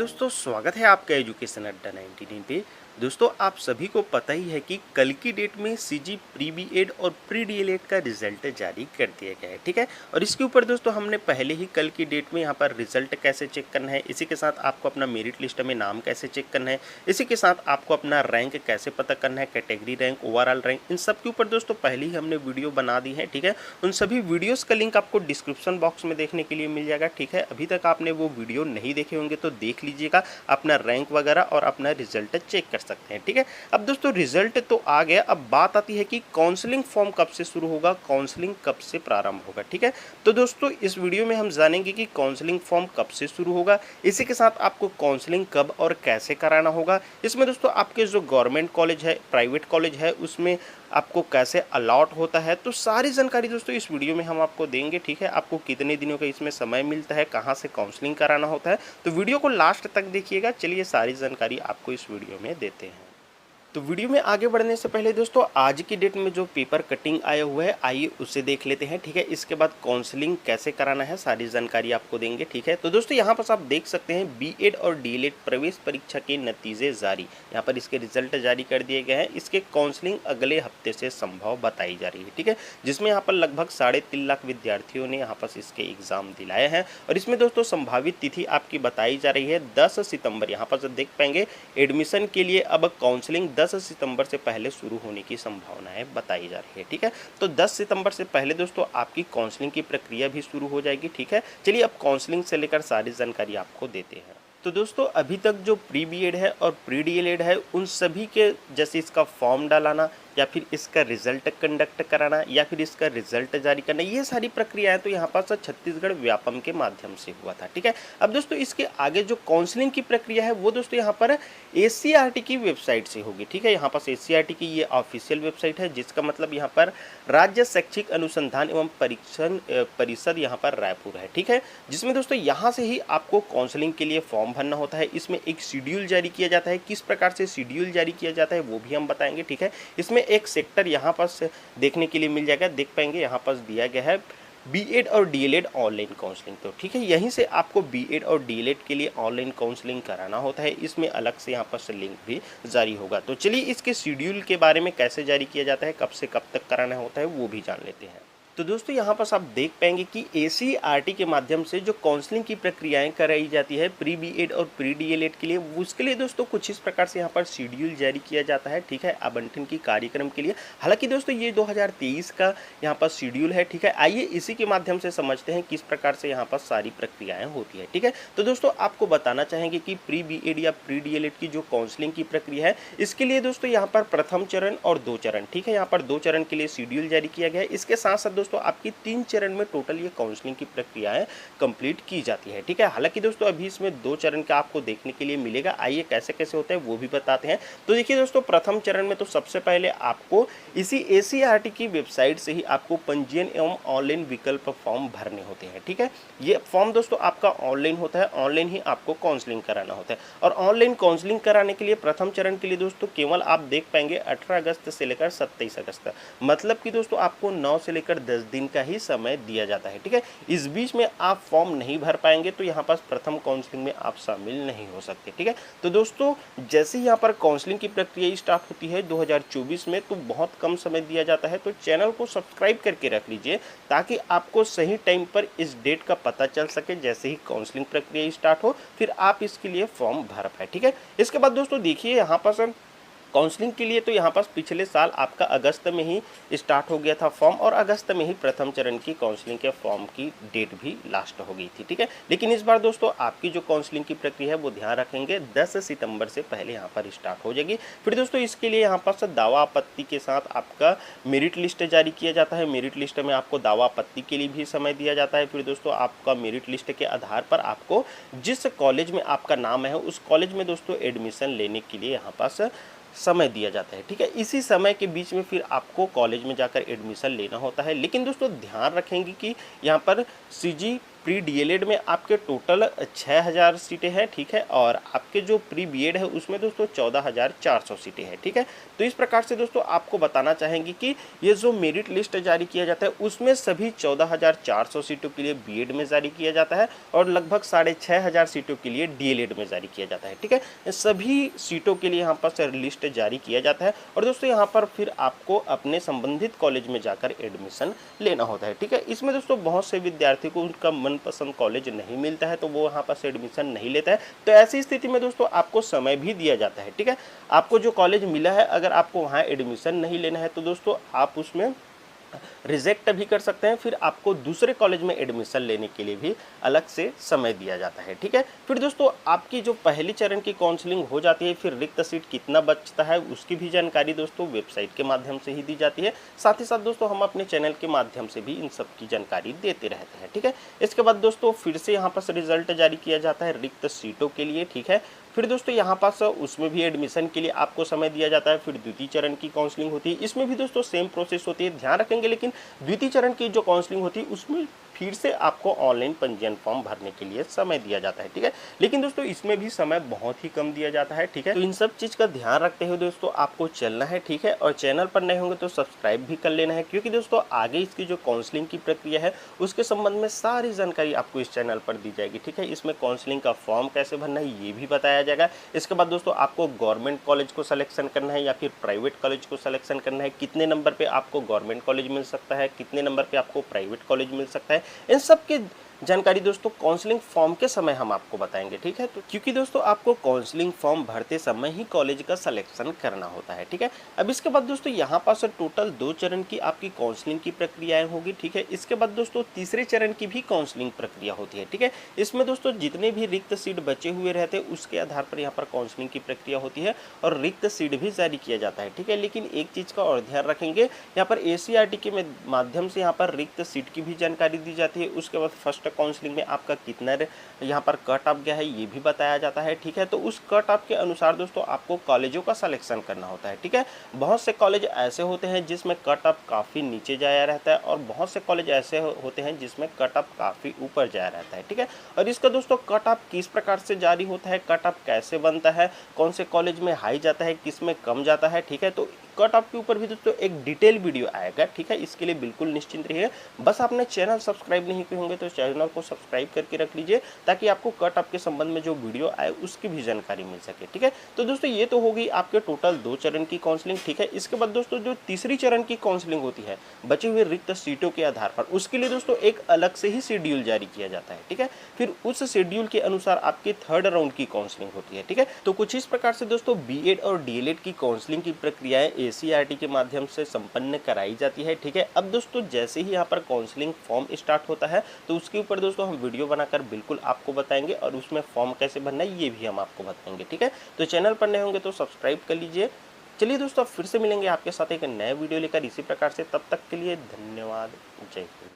दोस्तों स्वागत है आपका एजुकेशन अड्डा 99 पे। दोस्तों आप सभी को पता ही है कि कल की डेट में सीजी प्री बीएड और प्री डीएलएड का रिजल्ट जारी कर दिया गया है, ठीक है। और इसके ऊपर दोस्तों हमने पहले ही कल की डेट में यहाँ पर रिजल्ट कैसे चेक करना है, इसी के साथ आपको अपना मेरिट लिस्ट में नाम कैसे चेक करना है, इसी के साथ आपको अपना रैंक कैसे पता करना है, कैटेगरी रैंक, ओवरऑल रैंक, इन सब के ऊपर दोस्तों पहले ही हमने वीडियो बना दी है, ठीक है। उन सभी वीडियोज़ का लिंक आपको डिस्क्रिप्शन बॉक्स में देखने के लिए मिल जाएगा, ठीक है। अभी तक आपने वो वीडियो नहीं देखे होंगे तो देख लीजिएगा, अपना रैंक वगैरह और अपना रिजल्ट चेक कर सकते हैं, ठीक है। अब दोस्तों रिजल्ट तो आ गया, अब बात आती है कि काउंसलिंग फॉर्म कब से शुरू होगा, काउंसलिंग कब से प्रारंभ होगा, ठीक है। तो दोस्तों इस वीडियो में हम जानेंगे कि काउंसलिंग फॉर्म कब से शुरू होगा, इसी के साथ आपको काउंसलिंग कब और कैसे कराना होगा। इसमें दोस्तों आपके जो गवर्नमेंट कॉलेज है, प्राइवेट कॉलेज है, उसमें आपको कैसे अलॉट होता है, तो सारी जानकारी दोस्तों इस वीडियो में हम आपको देंगे, ठीक है। आपको कितने दिनों का इसमें समय मिलता है, कहाँ से काउंसलिंग कराना होता है, तो वीडियो को लास्ट तक देखिएगा। चलिए सारी जानकारी आपको इस वीडियो में देते हैं। तो वीडियो में आगे बढ़ने से पहले दोस्तों आज की डेट में जो पेपर कटिंग आया हुआ है, आइए उसे देख लेते हैं, ठीक है। इसके बाद काउंसलिंग कैसे कराना है सारी जानकारी आपको देंगे, ठीक है। तो दोस्तों यहाँ पर आप देख सकते हैं बीएड और डीएलएड प्रवेश परीक्षा के नतीजे जारी, यहाँ पर इसके रिजल्ट जारी कर दिए गए हैं। इसके काउंसलिंग अगले हफ्ते से संभव बताई जा रही है, ठीक है, जिसमें यहाँ पर लगभग 3.5 लाख विद्यार्थियों ने यहाँ पर इसके एग्जाम दिलाए हैं। और इसमें दोस्तों संभावित तिथि आपकी बताई जा रही है 10 सितंबर। यहाँ पर देख पाएंगे एडमिशन के लिए अब काउंसलिंग 10 सितंबर से पहले शुरू होने की संभावनाएं बताई जा रही है, ठीक है। तो 10 सितंबर से पहले दोस्तों आपकी काउंसलिंग की प्रक्रिया भी शुरू हो जाएगी, ठीक है। चलिए अब काउंसलिंग से लेकर सारी जानकारी आपको देते हैं। तो दोस्तों अभी तक जो प्री बीएड है और प्री डीएलएड है, उन सभी के जैसे इसका फॉर्म डालाना या फिर इसका रिजल्ट कंडक्ट कराना या फिर इसका रिजल्ट जारी करना, ये सारी प्रक्रियाएं तो यहाँ पर छत्तीसगढ़ व्यापम के माध्यम से हुआ था, ठीक है। अब दोस्तों इसके आगे जो काउंसलिंग की प्रक्रिया है वो दोस्तों यहाँ पर एससीईआरटी की वेबसाइट से होगी, ठीक है। यहाँ पर एससीईआरटी की ये ऑफिशियल वेबसाइट है, जिसका मतलब यहाँ पर राज्य शैक्षिक अनुसंधान एवं परीक्षण परिषद यहाँ पर रायपुर है, ठीक है। जिसमें दोस्तों यहाँ से ही आपको काउंसलिंग के लिए फॉर्म भरना होता है। इसमें एक शेड्यूल जारी किया जाता है, किस प्रकार से शेड्यूल जारी किया जाता है वो भी हम बताएंगे, ठीक है। इसमें एक सेक्टर यहाँ पास देखने के लिए मिल जाएगा, देख पाएंगे यहाँ पास दिया गया है बीएड और डीएलएड ऑनलाइन काउंसलिंग, तो ठीक है यहीं से आपको बीएड और डीएलएड के लिए ऑनलाइन काउंसलिंग कराना होता है। इसमें अलग से यहाँ पर लिंक भी जारी होगा। तो चलिए इसके शेड्यूल के बारे में कैसे जारी किया जाता है, कब से कब तक कराना होता है वो भी जान लेते हैं। तो दोस्तों यहाँ पर आप देख पाएंगे कि एससीईआरटी के माध्यम से जो काउंसलिंग की प्रक्रियाएं कराई जाती है प्री बीएड और प्री डीएलएड के लिए, उसके लिए दोस्तों कुछ इस प्रकार से यहाँ पर शेड्यूल जारी किया जाता है, ठीक है, आवंटन की कार्यक्रम के लिए। हालांकि दोस्तों ये 2023 का यहाँ पर शेड्यूल है, ठीक है। आइए इसी के माध्यम से समझते हैं किस प्रकार से यहाँ पर सारी प्रक्रियाएं होती है, ठीक है। तो दोस्तों आपको बताना चाहेंगे कि प्री बीएड या प्री डीएलएड की जो काउंसलिंग की प्रक्रिया है, इसके लिए दोस्तों यहाँ पर प्रथम चरण और 2 चरण, ठीक है, यहाँ पर 2 चरण के लिए शेड्यूल जारी किया गया है। इसके साथ साथ दोस्तों आपकी 3 चरण में टोटल ये काउंसलिंग की प्रक्रियाएं कंप्लीट की जाती है, ठीक है। हालांकि दोस्तों अभी इसमें 2 चरण का आपको देखने के लिए मिलेगा। आइए कैसे कैसे होता है वो भी बताते हैं। तो देखिए दोस्तों प्रथम चरण में तो सबसे पहले आपको इसी एससीईआरटी की वेबसाइट से ही आपको पंजीयन एवं ऑनलाइन विकल्प फॉर्म भरने होते हैं, ठीक है। ये फॉर्म दोस्तों आपका ऑनलाइन होता है, ऑनलाइन ही आपको काउंसलिंग कराना होता है। और ऑनलाइन काउंसलिंग कराने के लिए प्रथम चरण के लिए दोस्तों केवल आप देख पाएंगे 18 अगस्त से लेकर 27 अगस्त तक, मतलब कि दोस्तों आपको 9 से लेकर 10 दिन का ही समय दिया जाता है, ठीक है। इस बीच में आप फॉर्म नहीं भर पाएंगे तो यहाँ पर प्रथम काउंसलिंग में आप शामिल नहीं हो सकते, ठीक है। तो दोस्तों जैसे ही यहाँ पर काउंसलिंग की प्रक्रिया स्टार्ट होती है 2024 में, तो बहुत कम समय दिया जाता है। तो चैनल को सब्सक्राइब करके रख लीजिए ताकि आपको सही टाइम पर इस डेट का पता चल सके। जैसे ही काउंसलिंग प्रक्रिया स्टार्ट हो फिर आप इसके लिए फॉर्म भर पाए, ठीक है। इसके बाद दोस्तों देखिए यहाँ पर काउंसलिंग के लिए तो यहाँ पास पिछले साल आपका अगस्त में ही स्टार्ट हो गया था फॉर्म, और अगस्त में ही प्रथम चरण की काउंसलिंग के फॉर्म की डेट भी लास्ट हो गई थी, ठीक है। लेकिन इस बार दोस्तों आपकी जो काउंसलिंग की प्रक्रिया है वो ध्यान रखेंगे 10 सितंबर से पहले यहाँ पर स्टार्ट हो जाएगी। फिर दोस्तों इसके लिए यहाँ पास दावा आपत्ति के साथ आपका मेरिट लिस्ट जारी किया जाता है। मेरिट लिस्ट में आपको दावा आपत्ति के लिए भी समय दिया जाता है। फिर दोस्तों आपका मेरिट लिस्ट के आधार पर आपको जिस कॉलेज में आपका नाम है उस कॉलेज में दोस्तों एडमिशन लेने के लिए यहाँ पास समय दिया जाता है, ठीक है। इसी समय के बीच में फिर आपको कॉलेज में जाकर एडमिशन लेना होता है। लेकिन दोस्तों ध्यान रखेंगे कि यहाँ पर सीजी प्री डीएलएड में आपके टोटल 6000 सीटें हैं, ठीक है, और आपके जो प्री बीएड है उसमें दोस्तों 14400 सीटें हैं, ठीक है। तो इस प्रकार से दोस्तों आपको बताना चाहेंगे कि ये जो मेरिट लिस्ट जारी किया जाता है उसमें सभी 14400 सीटों के लिए बीएड में जारी किया जाता है और लगभग 6500 सीटों के लिए डीएलएड में जारी किया जाता है, ठीक है। सभी सीटों के लिए यहाँ पर लिस्ट जारी किया जाता है और दोस्तों यहाँ पर फिर आपको अपने संबंधित कॉलेज में जाकर एडमिशन लेना होता है, ठीक है। इसमें दोस्तों बहुत से विद्यार्थी को उनका मनपसंद कॉलेज नहीं मिलता है तो वो यहाँ पर से एडमिशन नहीं लेता है। तो ऐसी स्थिति में दोस्तों आपको समय भी दिया जाता है, ठीक है। आपको जो कॉलेज मिला है अगर आपको वहाँ एडमिशन नहीं लेना है तो दोस्तों आप उसमें रिजेक्ट भी कर सकते हैं, फिर आपको दूसरे कॉलेज में एडमिशन लेने के लिए भी अलग से समय दिया जाता है, ठीक है। फिर दोस्तों आपकी जो पहली चरण की काउंसलिंग हो जाती है, फिर रिक्त सीट कितना बचता है उसकी भी जानकारी दोस्तों वेबसाइट के माध्यम से ही दी जाती है। साथ ही साथ दोस्तों हम अपने चैनल के माध्यम से भी इन सब की जानकारी देते रहते हैं, ठीक है। इसके बाद दोस्तों फिर से यहाँ पर रिजल्ट जारी किया जाता है रिक्त सीटों के लिए, ठीक है। फिर दोस्तों यहाँ पास उसमें भी एडमिशन के लिए आपको समय दिया जाता है। फिर द्वितीय चरण की काउंसलिंग होती है, इसमें भी दोस्तों सेम प्रोसेस होती है, ध्यान रखेंगे। लेकिन द्वितीय चरण की जो काउंसलिंग होती है उसमें फिर से आपको ऑनलाइन पंजीयन फॉर्म भरने के लिए समय दिया जाता है, ठीक है। लेकिन दोस्तों इसमें भी समय बहुत ही कम दिया जाता है, ठीक है। तो इन सब चीज़ का ध्यान रखते हुए दोस्तों आपको चलना है, ठीक है। और चैनल पर नए होंगे तो सब्सक्राइब भी कर लेना है, क्योंकि दोस्तों आगे इसकी जो काउंसलिंग की प्रक्रिया है उसके संबंध में सारी जानकारी आपको इस चैनल पर दी जाएगी, ठीक है। इसमें काउंसलिंग का फॉर्म कैसे भरना है ये भी बताया जाएगा। इसके बाद दोस्तों आपको गवर्नमेंट कॉलेज को सिलेक्शन करना है या फिर प्राइवेट कॉलेज को सिलेक्शन करना है, कितने नंबर पे आपको गवर्नमेंट कॉलेज मिल सकता है, कितने नंबर पे आपको प्राइवेट कॉलेज मिल सकता है, इन सब के जानकारी दोस्तों काउंसलिंग फॉर्म के समय हम आपको बताएंगे, ठीक है। तो क्योंकि दोस्तों आपको काउंसलिंग फॉर्म भरते समय ही कॉलेज का सिलेक्शन करना होता है, ठीक है। अब इसके बाद दोस्तों यहाँ पास टोटल 2 चरण की आपकी काउंसलिंग की प्रक्रियाएं होगी, ठीक है। इसके बाद दोस्तों तीसरे चरण की भी काउंसलिंग प्रक्रिया होती है, ठीक है। इसमें दोस्तों जितने भी रिक्त सीट बचे हुए रहते हैं उसके आधार पर यहाँ पर काउंसलिंग की प्रक्रिया होती है और रिक्त सीट भी जारी किया जाता है, ठीक है। लेकिन एक चीज़ का और ध्यान रखेंगे, यहाँ पर ACRT के माध्यम से यहाँ पर रिक्त सीट की भी जानकारी दी जाती है। उसके बाद फर्स्ट काउंसलिंग में आपका कितना यहाँ पर कट ऑफ गया है ये भी बताया जाता है, ठीक है। तो उस कट ऑफ के अनुसार दोस्तों आपको कॉलेजों का सिलेक्शन करना होता है, ठीक है। बहुत से कॉलेज ऐसे होते हैं जिसमें कट ऑफ काफ़ी नीचे जाया रहता है और बहुत से कॉलेज ऐसे होते हैं जिसमें कट ऑफ काफ़ी ऊपर जाया रहता है, ठीक है। और इसका दोस्तों कट ऑफ किस प्रकार से जारी होता है, कट ऑफ कैसे बनता है, कौन से कॉलेज में हाई जाता है, किस में कम जाता है, ठीक है। तो कट ऑफ के ऊपर भी दोस्तों एक डिटेल वीडियो आएगा, ठीक है। इसके लिए बिल्कुल निश्चिंत रहिए। बस आपने चैनल सब्सक्राइब नहीं किए होंगे तो चैनल को सब्सक्राइब करके रख लीजिए ताकि आपको कट ऑफ के संबंध में जो वीडियो आए उसकी भी जानकारी मिल सके, ठीक है। तो दोस्तों ये तो हो गई आपके टोटल 2 चरण की काउंसलिंग, ठीक है। इसके बाद दोस्तों जो तीसरी चरण की काउंसलिंग होती है बचे हुए रिक्त सीटों के आधार पर, उसके लिए दोस्तों एक अलग से ही शेड्यूल जारी किया जाता है, ठीक है। फिर उस शेड्यूल के अनुसार आपकी थर्ड राउंड की काउंसलिंग होती है, ठीक है। तो कुछ इस प्रकार से दोस्तों बीएड और डीएलएड की काउंसलिंग की प्रक्रियाएं ACRT के माध्यम से संपन्न कराई जाती है, ठीक है। अब दोस्तों जैसे ही यहाँ पर काउंसलिंग फॉर्म स्टार्ट होता है तो उसके ऊपर दोस्तों हम वीडियो बनाकर बिल्कुल आपको बताएंगे और उसमें फॉर्म कैसे भरना है ये भी हम आपको बताएंगे, ठीक है। तो चैनल पर नए होंगे तो सब्सक्राइब कर लीजिए। चलिए दोस्तों फिर से मिलेंगे आपके साथ एक नए वीडियो लेकर इसी प्रकार से, तब तक के लिए धन्यवाद, जय हिंद।